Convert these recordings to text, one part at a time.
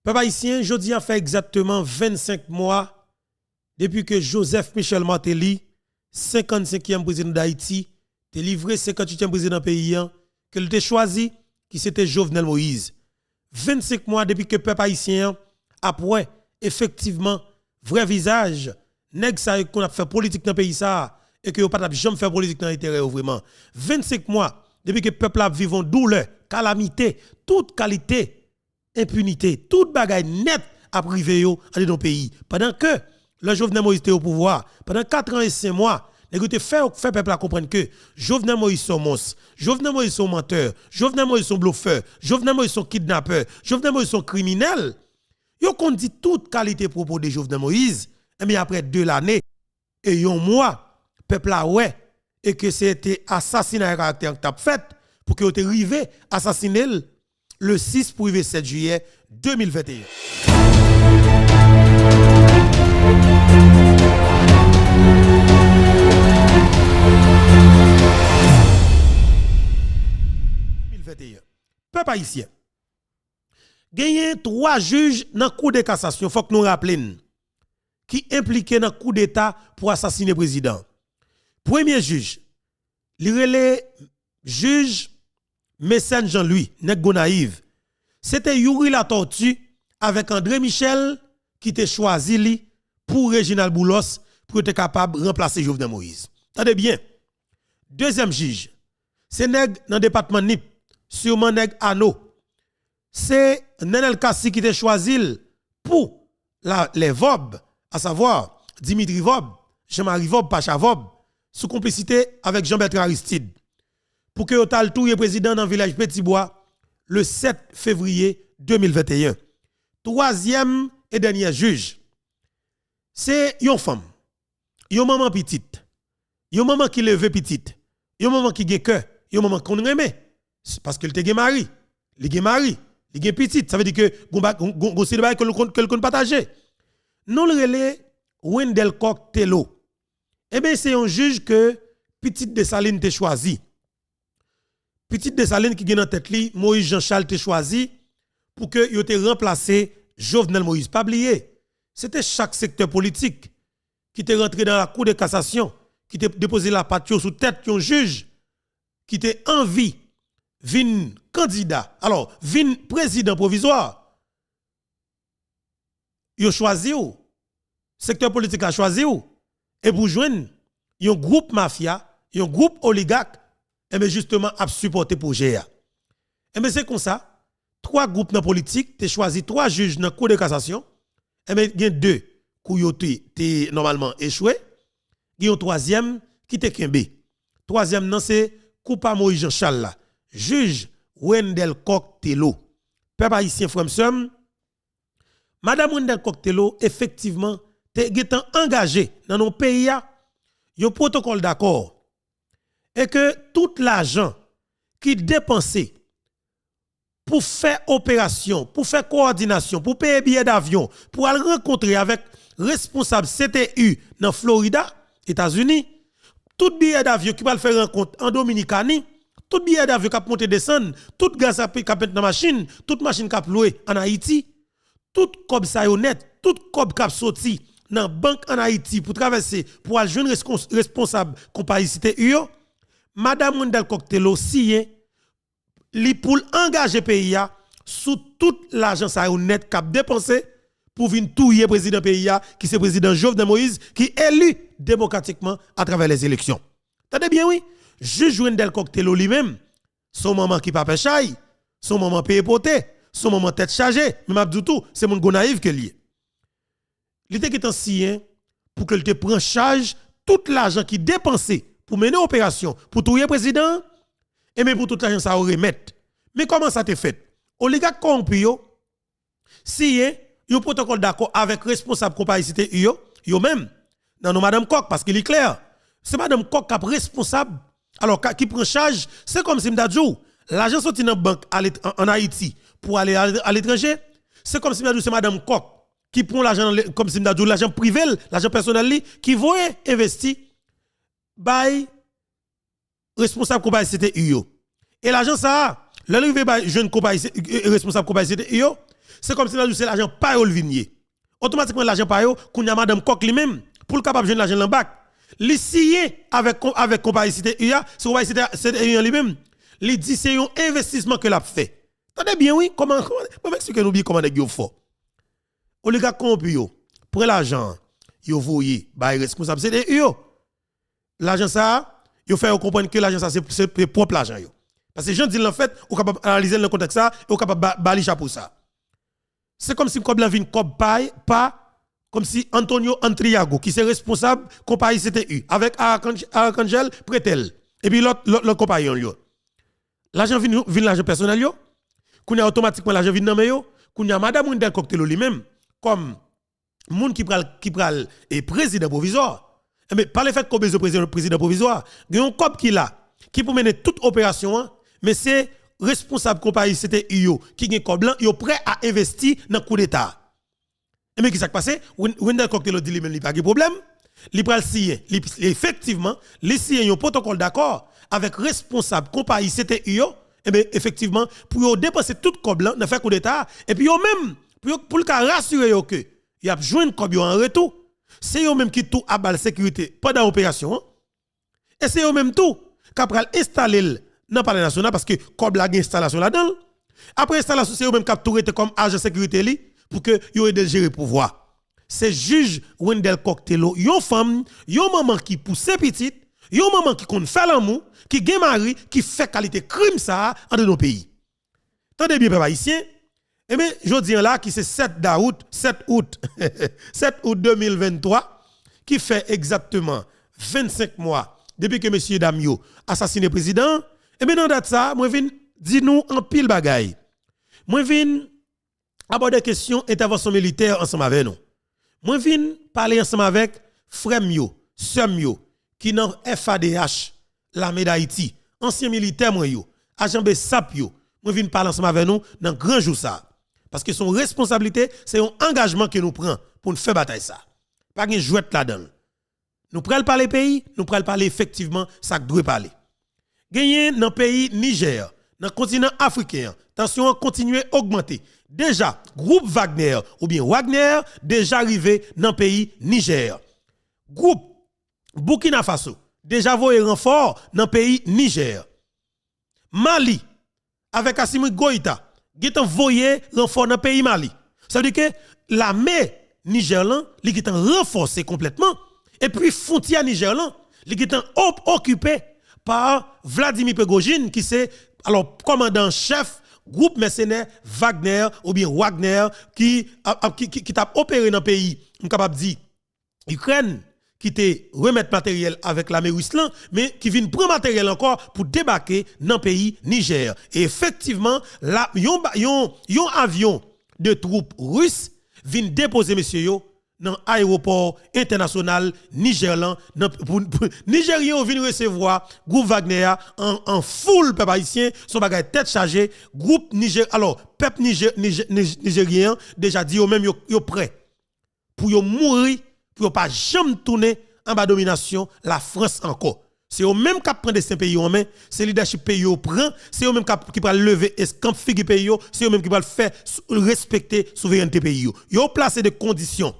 Peuple haïtien, jodi a fait exactement 25 mois depuis que Joseph Michel Martelly, 55e président d'Haïti, te livré 58e président pays, que le choisi, qui c'était Jovenel Moïse. 25 mois depuis que peuple haïtien, après, effectivement, vrai visage, nèg ça qu'on a fait politique dans le pays ça, et que vous pas jamais fait politique dans l'intérêt vraiment. 25 mois depuis que peuple a vivant douleur, calamité, toute qualité, impunité, toute bagaille net à privé dans le pays. Pendant que le Jovenel Moïse était au pouvoir, pendant 4 ans et 5 mois, écoutez, fait peuple à comprendre que Jovenel Moïse son monstre, Jovenel Moïse son menteur, Jovenel Moïse son bluffeur, Jovenel Moïse son kidnappeur, Jovenel Moïse son criminel. Yo qu'on dit toute qualité propos de Jovenel Moïse, et bien après 2 années et un mois, peuple a ouais et que c'était assassinat à caractère t'a fait pour que te rivé assassiner le 6 pour le 7 juillet 2021. Peuple haïtien. Gagné 3 juges dans la Cour de cassation, faut que nous rappelions, qui impliqués dans le coup d'État pour assassiner le président. Premier juge, le juge Mécène Jean-Louis, nèg naïve. C'était Yuri La Tortue avec André Michel qui était choisi pour Réginald Boulos pour être capable de remplacer Jovenel Moïse. Attendez bien. Deuxième juge, c'est nèg dans le département NIP, sûrement nèg Ano. C'est Nenel Kassi qui était choisi pour les VOB, à savoir Dimitri Vob, Jean-Marie Vob, Pacha Vob, sous complicité avec Jean-Bertrand Aristide, pour que Otal touye président dans le village Petit-Bois le 7 février 2021. Troisième et dernier juge, c'est une femme, une maman petite, une maman qui leve petite, une maman qui a cœur, une maman qu'on aime, parce qu'elle te mari, il est mari, il est petite, ça veut dire que c'est le que le partager. Non le relais Wendel Coctello. Eh bien c'est un juge que Petite Dessalines te choisi. Petite Dessalines qui gagne en tête li, Moïse Jean-Charles te choisi pour que yo te remplacer Jovenel Moïse. Pas oublier, c'était chaque secteur politique qui te rentré dans la cour de cassation, qui te déposé la patte sous tête un juge qui te envie vin candidat. Alors, vin président provisoire. Yo choisi ou secteur politique a choisi ou et pour joindre un groupe mafia, un groupe oligarque et bien justement a supporté pour GA. Et bien c'est comme ça, 3 groupes dans politique, tu choisi 3 juges dans la cour de cassation, et bien il y a 2 qui ont normalement échoué, il y a un 3e qui te kembe. 3e non c'est Coupa Moïse Jean-Charles là, juge Wendel Coctello. Peuple haïtien frère Madame Wendel Coctello effectivement est engagé dans nos pays un protocole d'accord et que tout l'argent qui dépensé pour faire opération, pour faire coordination, pour payer billet d'avion, pour aller rencontrer avec responsable CTU dans Florida, États-Unis, tout billet d'avion qui va le faire rencontre en Dominicanie, tout billet d'avion qui va monter descendre, tout gaz qui va mettre dans la machine, toute machine qui va louer en Haïti, tout cob sayonnet, tout cob qui va sorti dans la banque en Haïti pour traverser, pour aller joindre responsable compagnie CTU, Madame Wendel Coctello signe li pour engager pays sous toute l'argent sayonnet qui a dépensé pour venir touyer président pays qui c'est président Jovenel Moïse qui est élu démocratiquement à travers les élections. T'entendez bien oui? Juge Wendel Coctello lui-même, son maman qui pape chay, son maman paye poté, son maman tête chargée, même Abdoutou, c'est mon naïf que lié. Il était en sien pour que te prenne charge tout l'argent qui dépensé pour mener opération pour touyer président et même pour tout l'argent ça remettre. Mais comment ça te fait? Oligarque corrompu si un protocole d'accord avec responsable compagnie cité yo même dans nos madame Coq parce qu'il est clair. C'est madame Coq qui est responsable alors qui prend charge, c'est comme si m'dadjou l'argent sorti dans banque en Haïti pour aller à l'étranger, c'est comme si m'dadjou c'est madame Coq qui prend l'argent comme si m'dadjou l'argent privé, l'argent personnel qui voit investir by responsable compagnie cité yo. Et l'argent ça l'arrivé by jeune compagnie responsable compagnie cité yo C'est comme si c'est l'argent pas le vignier. Automatiquement l'argent pas yo, qu'on y a madame Coq lui-même pour le capable joindre l'argent en bac. Li signé avec compagnie cité UA, c'est compagnie cité UA lui-même. Li dit c'est un investissement que l'a fait. Attendez bien oui, comment m'expliquer nous bien comment nèg yo fort. Oligarque corrompu yo, pour l'argent, yo voyé, ba responsable c'est yo. L'argent ça, yo fait comprendre que l'argent ça c'est propre l'argent yo. Parce que gens disent en fait, ou capable analyser le contexte ça, ou capable balicha pour ça. C'est comme si comme la vin comme pas comme si Antonio Antriago qui c'est responsable compagnie CTU avec Arcangel Pretel et puis l'autre compagnon yo. L'argent vient l'argent personnel yo. Kounya automatiquement l'argent vient nan yo. Kounya madame Wendel Cocktail lui-même comme moun qui pral et président provisoire. Mais par le fait qu'on besoin président provisoire, il y a un cop qui là qui pour mener toute opération mais c'est responsable compagnie c'était yo qui gen comme blanc yo prêt à investir dans coup d'état. Et mais qui s'est passé Wendel Cocktail dit lui-même il pas de problème, il pral signer effectivement il signer un protocole d'accord avec responsable compagnie c'était yo et bien effectivement pour yo dépenser tout comme blanc dans faire coup d'état et puis yo même pour le cas rassurer yo que y a joindre comme yo en retour, c'est yo même qui tout à balle sécurité pendant l'opération et c'est yo même tout qui pral installer dans le palais national parce que comme la installation là-dedans. Après installation, c'est eux même qui ont tout été comme agent de sécurité li pour que yo aide gérer pouvoir. C'est juge Wendel Cocktail, yon femme, yon maman qui pousse petite, yon maman qui compte faire l'amour, qui gen mari, qui fait qualité crime ça en de nos pays. Tendez bien peuple haïtien. Eh bien, je dis là qui c'est 7 août 7 août 2023 qui fait exactement 25 mois depuis que monsieur Damio assassiné président. Et bien, dans date ça, moi, je viens dire nous en pile bagaille. Moi, je viens aborder question intervention militaire ensemble avec nous. Moi, je viens parler ensemble avec frère Mio, sœur Mio, qui dans FADH, l'armée d'Haïti, ancien militaire, moi, yo, agent BESAP, yo. Moi, je viens parler ensemble avec nous dans grand jour ça. Parce que son responsabilité, c'est un engagement que nous prenons pour nous faire bataille ça. Pas de jouet là-dedans. Nous prenons parler pays, nous prenons parler effectivement ça que doit parler. Gagné dans le pays Niger, dans le continent africain, tension continue à augmenter. Déjà, groupe Wagner ou bien Wagner déjà arrivé dans le pays Niger. Groupe Burkina Faso déjà voyé renfort dans le pays Niger. Mali avec Assimi Goïta, qui ont voyé renfort dans le pays Mali. Ça veut dire que l'armée nigérienne li est renforcée complètement et puis frontière nigérienne li est occupée par Vladimir Prigojine qui c'est alors commandant chef groupe mercenaire Wagner ou bien Wagner qui t'a opéré dans le pays, on capable dire Ukraine qui te remettre matériel avec l'armée russe mais qui vient prendre matériel encore pour débarquer dans le pays Niger. Et effectivement, là yon avion de troupes russes vient déposer monsieur yo dans l'aéroport international nigérian. Nigériens viennent recevoir groupe Wagner en full peuple haïtien, son bagage tête chargée, groupe Niger. Alors, peuple nigérien déjà dit yo même yo prêt pour yo mourir, pour yo pas jamais tourner en bas domination la France encore. C'est eux même qui prennent des pays en main, c'est leadership pays au prend, c'est eux même qui prennent lever escamp figue pays, c'est eux même qui prennent faire respecter souveraineté pays. Yo placé des conditions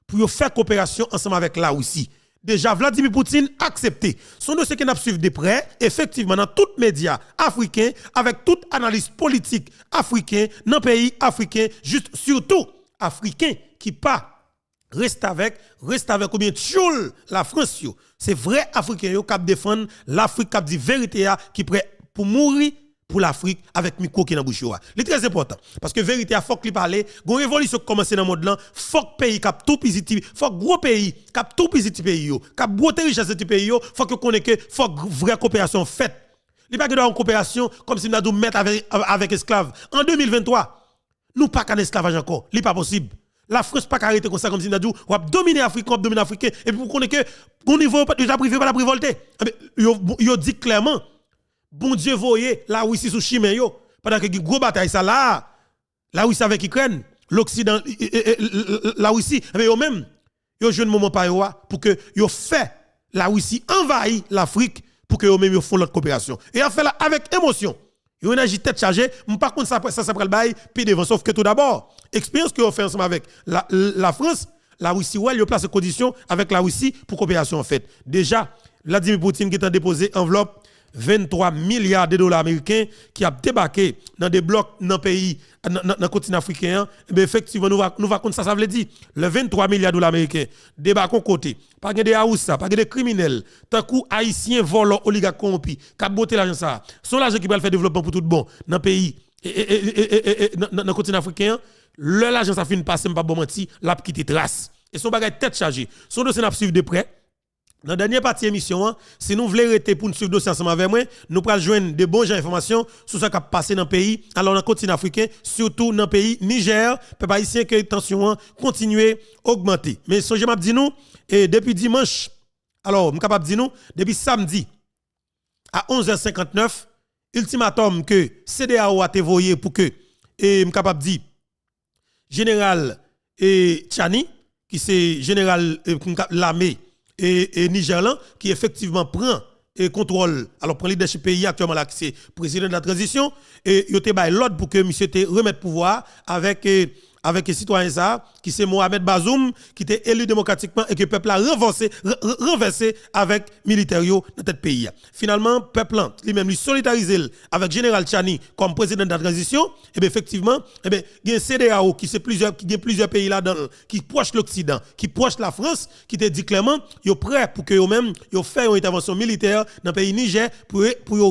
pour faire coopération ensemble avec la Russie. Déjà, Vladimir Poutine accepté. Son dossier qui n'a suivi de près, effectivement, dans tous les médias africains, avec toute analyse politique africaine, dans le pays africain, juste surtout africain qui pas reste avec ou bien tchoul la France. C'est vrai africain qui défend l'Afrique, qui dit vérité, qui prêt pour mourir pour l'Afrique avec micro qui dans bouche. C'est très important parce que vérité a faut qu'il parle, gon révolution commencer dans monde là, faut pays cap tout positif, faut gros pays cap tout positif pays yo, cap beauté richesse de pays yo, faut que connaît que faut vraie coopération faite. Il pas que dans une coopération comme si nous mettre avec esclaves. En 2023, nous pas qu'un esclavage encore, il pas possible. La France pas arrêter comme ça comme si nous on va dominer l'Afrique, on va dominer l'Africain et puis vous connaissez que au niveau déjà privé pas la révolter. Yo dit clairement bon Dieu voyez la Russie sous chemin yo pendant que gros bataille ça là la Russie avec Ukraine l'Occident la Russie mais yo même yo jeune moment pa yo pour que yo fait la Russie envahit l'Afrique pour que yo même yo font l'autre coopération et a fait là avec émotion Yon énergie tête chargée, par contre ça prend le bail puis devant sauf que tout d'abord, expérience que on fait ensemble avec la France, la Russie ouais, il place conditions avec la Russie pour coopération en fait. Déjà, Vladimir Poutine qui a déposé enveloppe 23 milliards de dollars américains qui a débarqué dans des blocs dans le pays, dans le continent africain. Mais effectivement, nous va contre ça veut dire. Le 23 milliards de dollars américains débarquent au côté. Pas de Aoussa, pas de criminels. Tant que haïtiens volent, oligarques corrompus, qui ont boté l'argent ça. Son l'argent qui va faire développement pour tout bon dans le pays et dans le continent africain. L'argent ça finit passer, pas bon menti, l'a quitté trace. Et son bagage tête chargée. Son dossier n'a suivre de près. Dans la dernière partie de l'émission, si nous voulons arrêter pour nous suivre le dossier ensemble avec moi, nous pourrons joindre de bonnes informations sur ce qui a passé dans le pays, alors dans le continent africain, surtout dans le pays Niger, peuple haïtien que la tension continue à augmenter. Mais ce que je m'a dit nous, et depuis dimanche, alors, je suis capable de dire nous, depuis samedi, à 11h59, ultimatum que CDAO a été voyé pour que, et je suis capable de dire, général Tchani, qui c'est général l'armée, et Nigerland qui effectivement prend et contrôle alors prend leadership pays actuellement là qui c'est président de la transition et il te bail l'ordre pour que monsieur te remette pouvoir avec les citoyens ça qui c'est Mohamed Bazoum qui était élu démocratiquement et que le peuple a renversé avec militaires dans tête pays. Finalement peuple lui-même lui solidarisé avec général Tchani comme président de la transition et bien effectivement et bien il y a un CDAO qui a plusieurs pays là dedans qui proche l'Occident, qui proche la France qui te dit clairement yo prêt pour que eux même yo fait une intervention militaire dans le pays Niger pour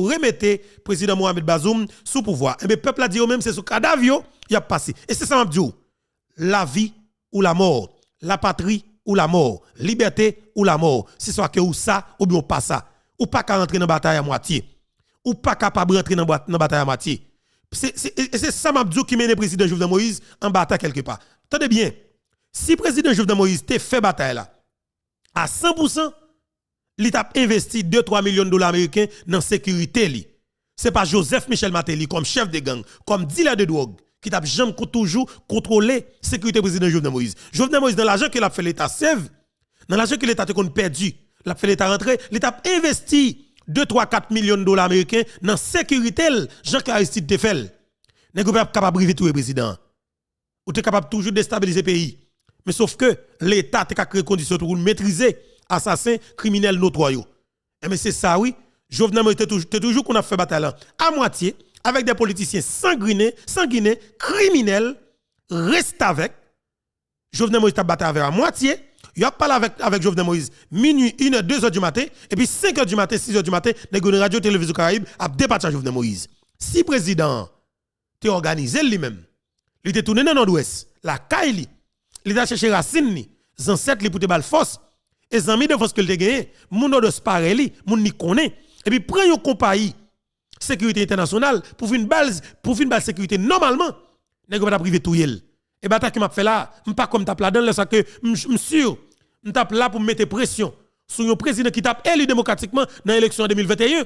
remettre président Mohamed Bazoum sous pouvoir. Et bien peuple a dit eux même c'est sous cadavre il a passé. Et c'est ça m'a dit. La vie ou la mort, la patrie ou la mort, liberté ou la mort. C'est soit que ou ça ou bien pas ça. Ou pas qu'à rentrer dans la bataille à moitié. Ou pas capable de rentrer dans la bataille à moitié. C'est ça m'a dit qui mène le président Jovenel Moïse en bataille quelque part. Attendez bien. Si le président Jovenel Moïse te fait bataille là à 100%, il a investi 2-3 millions de dollars américains dans la sécurité. Ce n'est pas Joseph Michel Matéli comme chef de gang, comme dealer de drogue, qui t'a jamais toujours contrôlé la sécurité président Jovenel Moïse. Jovenel Moïse, dans l'argent qu'il a fait l'État sève, dans l'argent que l'État a perdu, il a fait l'État rentrer, l'État a investi 2-3-4 millions de dollars américains dans la sécurité, Jean-Claude Aristide te fait. N'est pas capable de briver tout le président. Ou tu es capable toujours de déstabiliser le pays. Mais sauf que l'État a créé des conditions pour maîtriser assassins, criminels notoires. Mais c'est ça, oui. Jovenel Moïse, toujours qu'on a fait bataille là, à moitié, avec des politiciens sanguinés, criminels, reste avec. Jovenel Moïse a battu avec à moitié. Il a parlé avec Jovenel Moïse minuit, 1h, 2h du matin, et puis 5h du matin, 6h du matin, les radio télévision Caraïbe a débattu à Jovenel Moïse. Si le président t'a organisé lui-même, il était tourné dans le nord-ouest, la Kaili, il a cherché racine, les ancêtres pour te bal force, et les amis de force que il a gagné, moun de spareli, moun ni connaît, et puis prend une compagnie sécurité internationale pour une balle sécurité normalement, n'est pas privé tout yel. Et bataille qui m'a fait là, pas comme tape là dans le sac que sûr, tape là pour mettre pression sur un président qui tape élu démocratiquement dans l'élection 2021.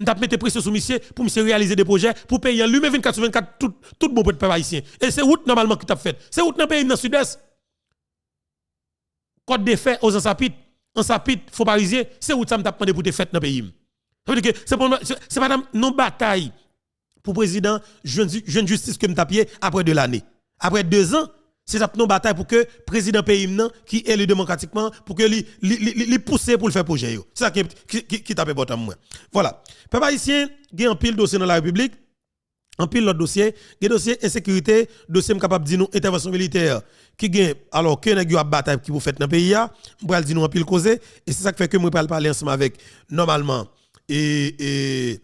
Tape mettre pression sur monsieur pour monsieur réaliser des projets pour payer lui-même 24/24 tout bon peuple haïtien. Et c'est route normalement qui tape fait. C'est route dans pays dans sud-est. Code des faits aux en sapit faux parisien, c'est route ça me tape pour te fait dans pays. Ça veut dire que c'est pas non bataille pour président jeune justice que me tapier après 2 années. Après 2 ans, c'est ça une bataille pour que président pays qui est élu démocratiquement pour que li pousser pour le faire projet. C'est ça qui tape bottom moi. Voilà. Peuple haïtien, il y a un pile dossier dans la République, un pile l'autre dossier, il y a dossier insécurité, dossier capable de dire nous intervention militaire qui gagne alors que nèg yo a bataille qui vous fait dans pays a, on va dire nous un pile causer et c'est ça qui fait que moi parler ensemble avec normalement et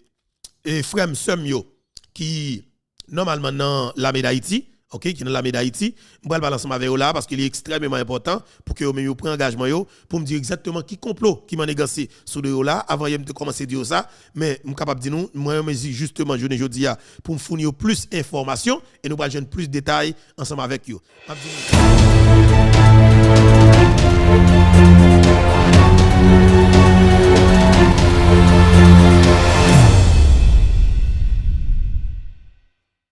frère Semyo qui normalement dans l'armée d'Haïti, OK, qui dans l'armée d'Haïti, on va parler ensemble avec eux là parce qu'il est extrêmement important pour que vous preniez engagement yo pour me dire exactement qui complot qui m'a négocié sur de là avant de commencer à dire ça, mais je suis capable de dire nous moi me dis justement jeudi pour me fournir plus d'informations et nous allons plus de détails ensemble avec vous.